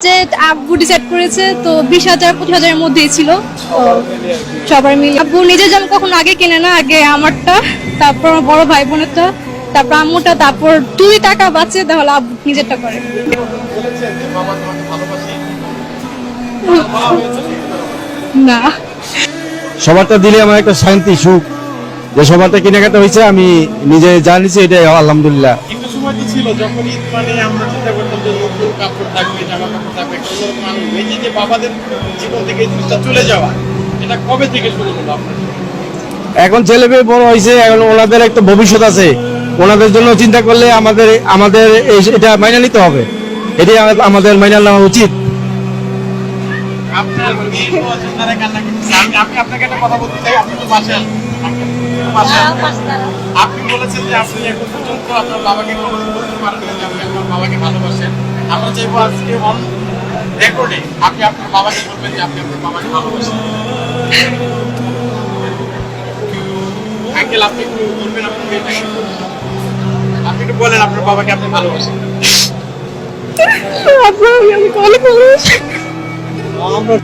যে আব্বু ডিসাইড করেছে তো 20,000 25,000 এর মধ্যেই ছিল তো সবার মিলে আব্বু নিজে যেমন কখনো আগে কিনে না, আগে আমারটা, তারপর আমার বড় ভাই বোনেরটা, তারপর আম্মুটা, তারপর 2 টাকা বাঁচে তাহলে আব্বু নিজেরটা করে। না, সবারটা দিলে আমার একটা শান্তি সুখ, যে সবারটা কেনাকাটা হয়েছে আমি নিজে জানিছি, এটাই আলহামদুলিল্লাহ। একটা সময় তো ছিল যখন ঈদ মানে আমরা চিন্তা করতাম যে নতুন কাপড় থাকবে, জামা কাপড় থাকবে, একটা অন্যরকম আনন্দ। এই যে বাবাদের জীবন থেকে এই জিনিসটা চলে যাওয়া, এটা কবে থেকে শুরু হলো আপনার? এখন ছেলে মেয়ে বড় হয়েছে, এখন ওনাদের একটা ভবিষ্যৎ আছে, ওনাদের জন্য চিন্তা করলে আমাদের আমাদের এটা মাইনে নিতে হবে, এটাই আমাদের মাইনে নেওয়া উচিত। আপনার মেয়ে পছন্দের কান্না করতেছে। আমি আপনাকে একটা কথা বলতে চাই, আপনি তো পাশে আছেন। আপনি বলেছেন যে আপনি এখন পর্যন্ত আপনার বাবাকে কখনো বলতে পারেন না যে আপনি আপনার বাবাকে ভালোবাসেন। আমরা চাইবো আজকে অন রেকর্ডে আপনি আপনার বাবাকে বলবেন যে আপনি আপনার বাবাকে ভালোবাসেন। আঙ্কেল, আপনি একটু বলবেন আপনার মেয়েটাকে, আপনি একটু বলেন আপনার বাবাকে আপনি ভালোবাসেন। আব্বু আমি অনেক ভালোবাসি। আমরা